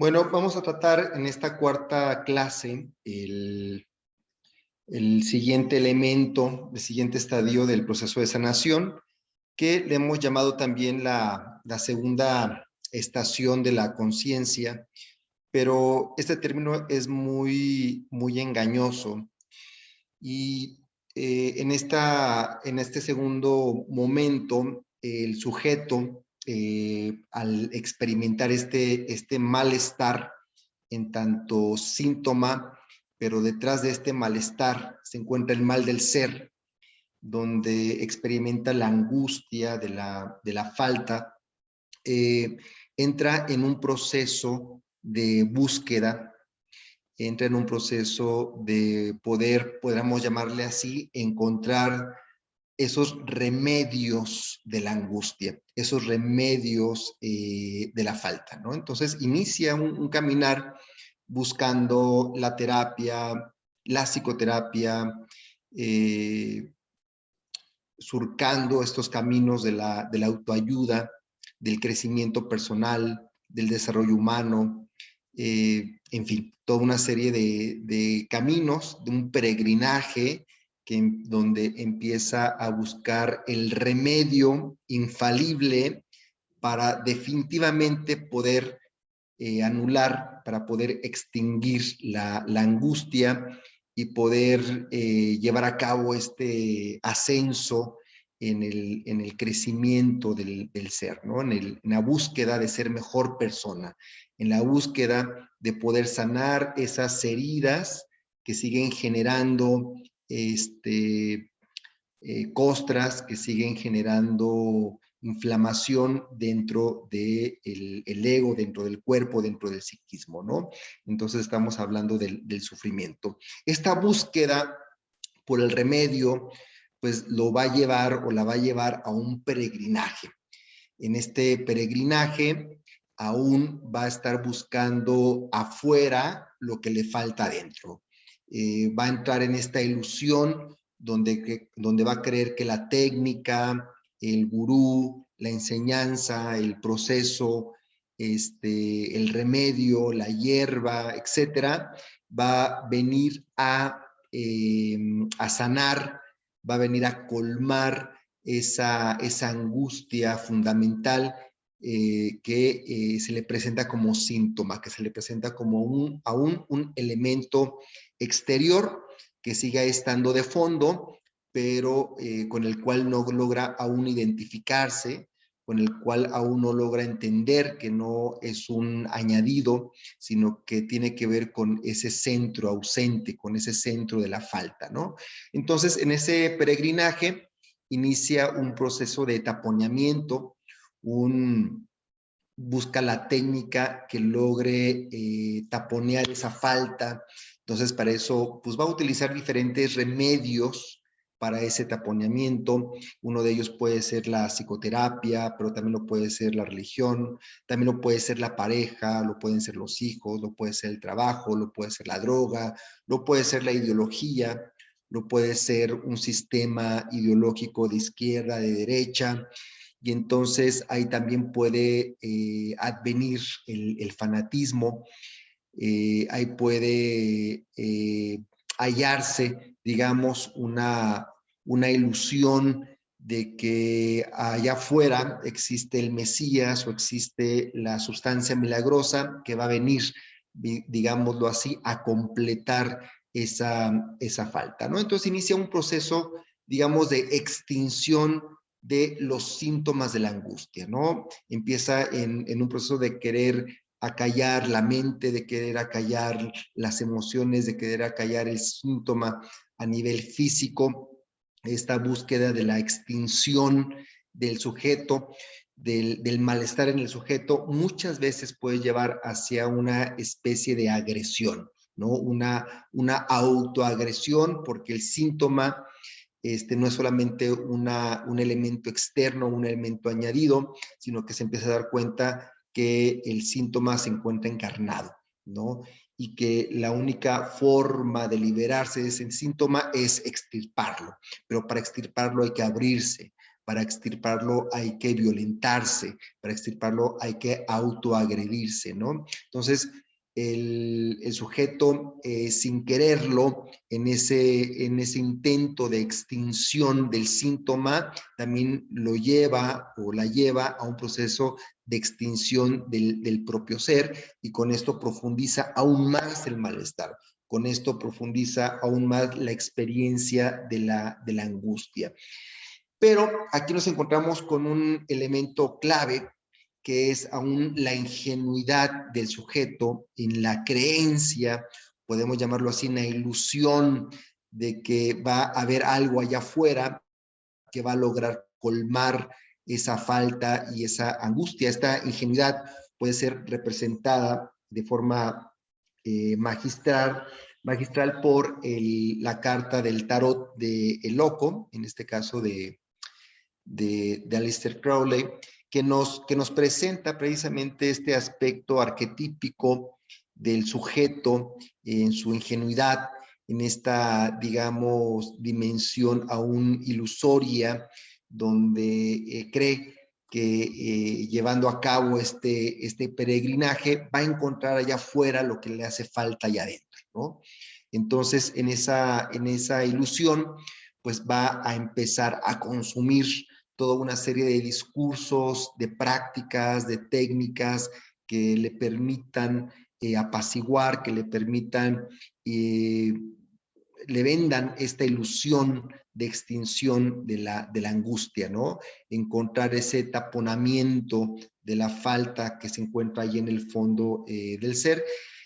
Bueno, vamos a tratar en esta cuarta clase el siguiente elemento, el siguiente estadio del proceso de sanación, que le hemos llamado también la segunda estación de la conciencia, pero este término es muy engañoso y en este segundo momento, el sujeto, al experimentar este malestar en tanto síntoma, pero detrás de este malestar se encuentra el mal del ser, donde experimenta la angustia de la falta, eh, entra en un proceso de búsqueda, entra en un proceso de poder, podríamos llamarle así, encontrar esos remedios de la angustia, esos remedios de la falta, ¿no? Entonces inicia un caminar buscando la terapia, la psicoterapia, eh, surcando estos caminos de la autoayuda, del crecimiento personal, del desarrollo humano, en fin, toda una serie de caminos, de un peregrinaje donde empieza a buscar el remedio infalible para definitivamente poder anular, para poder extinguir la angustia y poder llevar a cabo este ascenso en el crecimiento del ser, ¿no? En la búsqueda de ser mejor persona, en la búsqueda de poder sanar esas heridas que siguen generando costras, que siguen generando inflamación dentro del ego, dentro del cuerpo, dentro del psiquismo, ¿no? Entonces estamos hablando del sufrimiento. Esta búsqueda por el remedio, pues lo va a llevar o la va a llevar a un peregrinaje. En este peregrinaje aún va a estar buscando afuera lo que le falta adentro. Va a entrar en esta ilusión donde va a creer que la técnica, el gurú, la enseñanza, el proceso, el remedio, la hierba, etcétera, va a venir a sanar, va a venir a colmar esa angustia fundamental que se le presenta como síntoma, que se le presenta como aún un elemento exterior que siga estando de fondo, pero con el cual no logra aún identificarse, con el cual aún no logra entender que no es un añadido, sino que tiene que ver con ese centro ausente, con ese centro de la falta, ¿no? Entonces, en ese peregrinaje inicia un proceso de taponeamiento, busca la técnica que logre taponear esa falta. Entonces, para eso, pues va a utilizar diferentes remedios para ese taponeamiento. Uno de ellos puede ser la psicoterapia, pero también lo puede ser la religión, también lo puede ser la pareja, lo pueden ser los hijos, lo puede ser el trabajo, lo puede ser la droga, lo puede ser la ideología, lo puede ser un sistema ideológico de izquierda, de derecha, y entonces ahí también puede advenir el fanatismo, ahí puede hallarse, digamos, una ilusión de que allá afuera existe el Mesías o existe la sustancia milagrosa que va a venir, digámoslo así, a completar esa falta, ¿no? Entonces inicia un proceso, digamos, de extinción de los síntomas de la angustia, ¿no? Empieza en un proceso de querer acallar la mente, de querer acallar las emociones, de querer acallar el síntoma a nivel físico, esta búsqueda de la extinción del sujeto, del malestar en el sujeto, muchas veces puede llevar hacia una especie de agresión, ¿no? Una autoagresión, porque el síntoma no es solamente un elemento externo, un elemento añadido, sino que se empieza a dar cuenta que el síntoma se encuentra encarnado, ¿no? Y que la única forma de liberarse de ese síntoma es extirparlo, pero para extirparlo hay que abrirse, para extirparlo hay que violentarse, para extirparlo hay que autoagredirse, ¿no? Entonces, el sujeto, sin quererlo, en ese intento de extinción del síntoma, también lo lleva o la lleva a un proceso de extinción del propio ser, y con esto profundiza aún más el malestar. Con esto profundiza aún más la experiencia de la angustia. Pero aquí nos encontramos con un elemento clave, que es aún la ingenuidad del sujeto en la creencia, podemos llamarlo así, una ilusión de que va a haber algo allá afuera que va a lograr colmar esa falta y esa angustia. Esta ingenuidad puede ser representada de forma magistral por la carta del tarot de El Loco, en este caso de Aleister Crowley, que nos presenta precisamente este aspecto arquetípico del sujeto en su ingenuidad, en esta, digamos, dimensión aún ilusoria, donde cree que llevando a cabo este peregrinaje va a encontrar allá afuera lo que le hace falta allá adentro, ¿no? Entonces, en esa ilusión, pues va a empezar a consumir toda una serie de discursos, de prácticas, de técnicas que le permitan apaciguar, que le permitan, le vendan esta ilusión de extinción de la angustia, ¿no? Encontrar ese taponamiento de la falta que se encuentra ahí en el fondo del ser.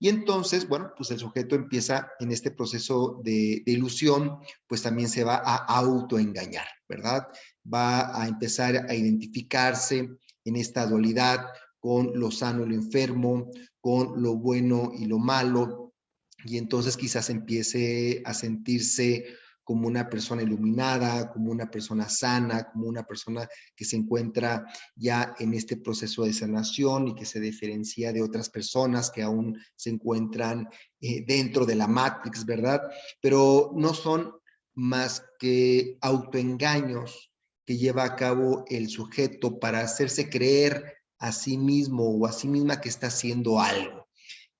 Y entonces, bueno, pues el sujeto empieza en este proceso de ilusión, pues también se va a autoengañar, ¿verdad? Va a empezar a identificarse en esta dualidad con lo sano y lo enfermo, con lo bueno y lo malo, y entonces quizás empiece a sentirse como una persona iluminada, como una persona sana, como una persona que se encuentra ya en este proceso de sanación y que se diferencia de otras personas que aún se encuentran dentro de la Matrix, ¿verdad? Pero no son más que autoengaños que lleva a cabo el sujeto para hacerse creer a sí mismo o a sí misma que está haciendo algo,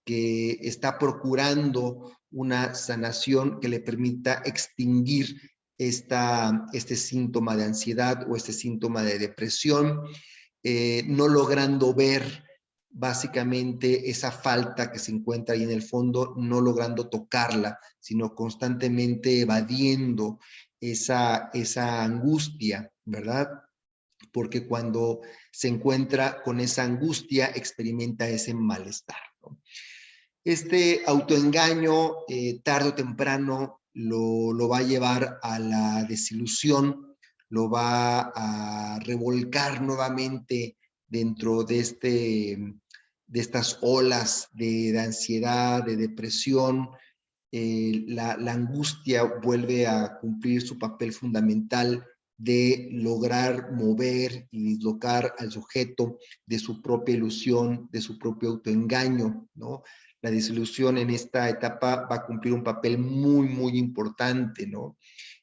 que está procurando una sanación que le permita extinguir este síntoma de ansiedad o este síntoma de depresión, no logrando ver básicamente esa falta que se encuentra ahí en el fondo, no logrando tocarla, sino constantemente evadiendo esa angustia, ¿verdad? Porque cuando se encuentra con esa angustia, experimenta ese malestar, ¿no? Este autoengaño, tarde o temprano, lo va a llevar a la desilusión, lo va a revolcar nuevamente dentro de estas olas de ansiedad, de depresión. La angustia vuelve a cumplir su papel fundamental de lograr mover y dislocar al sujeto de su propia ilusión, de su propio autoengaño, ¿no? La desilusión en esta etapa va a cumplir un papel muy, muy importante, ¿no?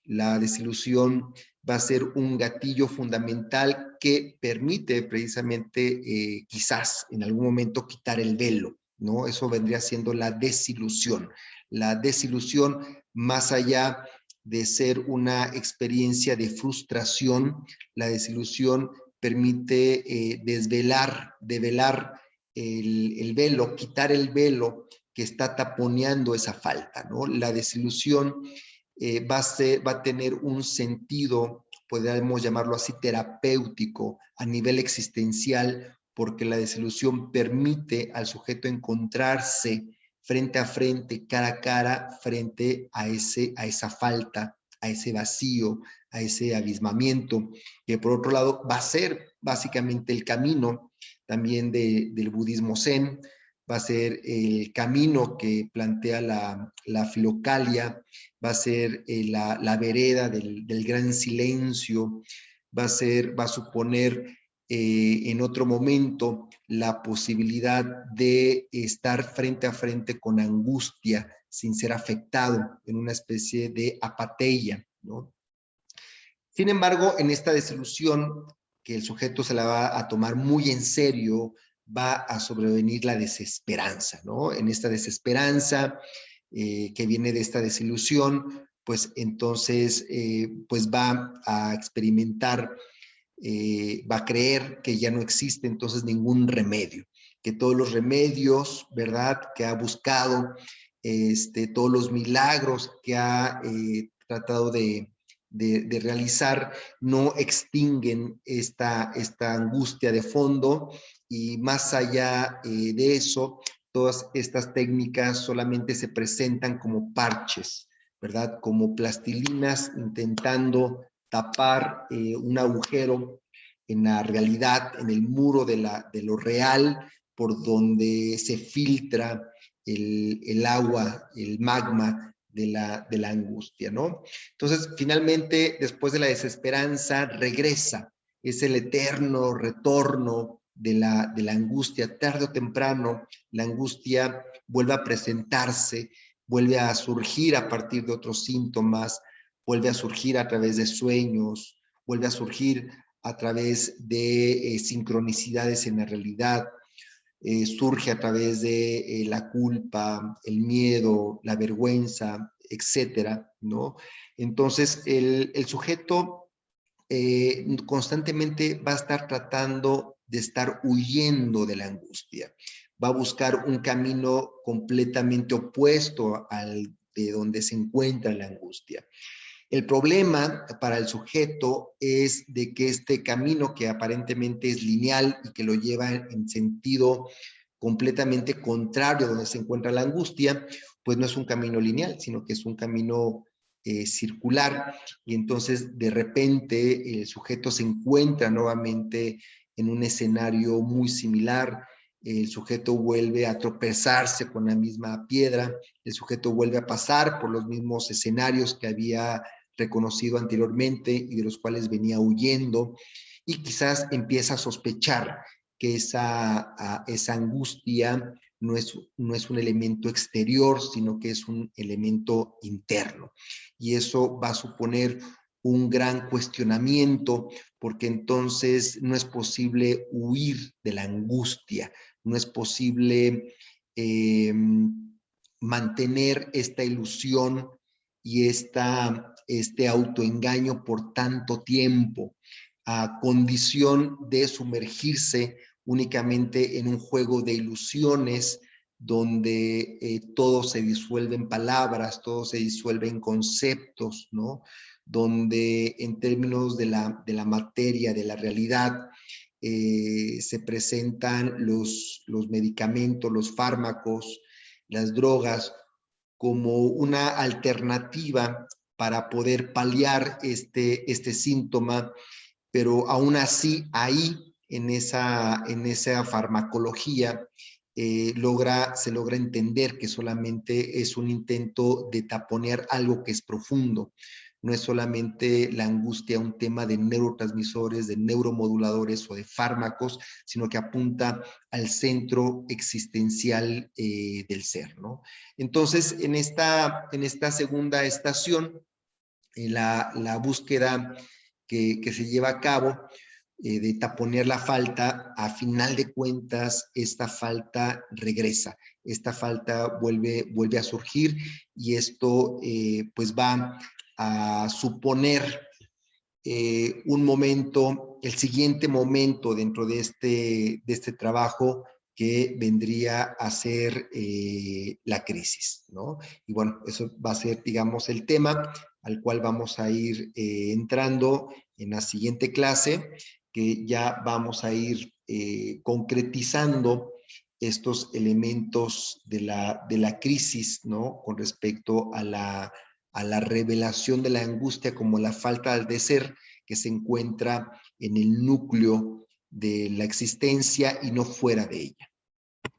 La desilusión va a ser un gatillo fundamental que permite precisamente, quizás en algún momento, quitar el velo, ¿no? Eso vendría siendo la desilusión. La desilusión, más allá de ser una experiencia de frustración, la desilusión permite develar el velo, quitar el velo que está taponeando esa falta, ¿no? La desilusión va a tener un sentido, podríamos llamarlo así, terapéutico a nivel existencial, porque la desilusión permite al sujeto encontrarse frente a frente, cara a cara, frente a esa falta, a ese vacío, a ese abismamiento, que por otro lado va a ser básicamente el camino también del budismo zen, va a ser el camino que plantea la filocalia, va a ser la vereda del gran silencio, va a suponer en otro momento la posibilidad de estar frente a frente con angustia sin ser afectado en una especie de apatía, ¿no? Sin embargo, en esta desilusión, que el sujeto se la va a tomar muy en serio, va a sobrevenir la desesperanza, ¿no? En esta desesperanza que viene de esta desilusión, pues entonces pues va a experimentar, va a creer que ya no existe entonces ningún remedio, que todos los remedios, ¿verdad?, que ha buscado, todos los milagros que ha tratado de realizar, no extinguen esta angustia de fondo, y más allá de eso, todas estas técnicas solamente se presentan como parches, ¿verdad? Como plastilinas intentando tapar un agujero en la realidad, en el muro de lo real, por donde se filtra el agua, el magma de la angustia, ¿no? Entonces, finalmente, después de la desesperanza, regresa. Es el eterno retorno de la angustia. Tarde o temprano, la angustia vuelve a presentarse, vuelve a surgir a partir de otros síntomas, vuelve a surgir a través de sueños, vuelve a surgir a través de sincronicidades en la realidad, surge a través de la culpa, el miedo, la vergüenza, etcétera, ¿no? Entonces, el sujeto constantemente va a estar tratando de estar huyendo de la angustia, va a buscar un camino completamente opuesto al de donde se encuentra la angustia. El problema para el sujeto es de que este camino, que aparentemente es lineal y que lo lleva en sentido completamente contrario a donde se encuentra la angustia, pues no es un camino lineal, sino que es un camino circular, y entonces de repente el sujeto se encuentra nuevamente en un escenario muy similar. El sujeto vuelve a tropezarse con la misma piedra, el sujeto vuelve a pasar por los mismos escenarios que había reconocido anteriormente y de los cuales venía huyendo, y quizás empieza a sospechar que esa angustia no es un elemento exterior, sino que es un elemento interno. Y eso va a suponer un gran cuestionamiento, porque entonces no es posible huir de la angustia, no es posible mantener esta ilusión y este autoengaño por tanto tiempo, a condición de sumergirse únicamente en un juego de ilusiones donde todo se disuelve en palabras, todo se disuelve en conceptos, ¿no? Donde en términos de la materia, de la realidad, se presentan los medicamentos, los fármacos, las drogas, como una alternativa para poder paliar este síntoma, pero aún así ahí en esa farmacología se logra entender que solamente es un intento de taponear algo que es profundo. No es solamente la angustia un tema de neurotransmisores, de neuromoduladores o de fármacos, sino que apunta al centro existencial del ser, ¿no? Entonces, en esta segunda estación, la búsqueda que se lleva a cabo de taponear la falta, a final de cuentas, esta falta regresa, esta falta vuelve a surgir, y esto pues va a suponer un momento, el siguiente momento dentro de este trabajo, que vendría a ser la crisis, ¿no? Y bueno, eso va a ser, digamos, el tema al cual vamos a ir entrando en la siguiente clase, que ya vamos a ir concretizando estos elementos de la crisis, ¿no? Con respecto a la revelación de la angustia como la falta de ser que se encuentra en el núcleo de la existencia y no fuera de ella.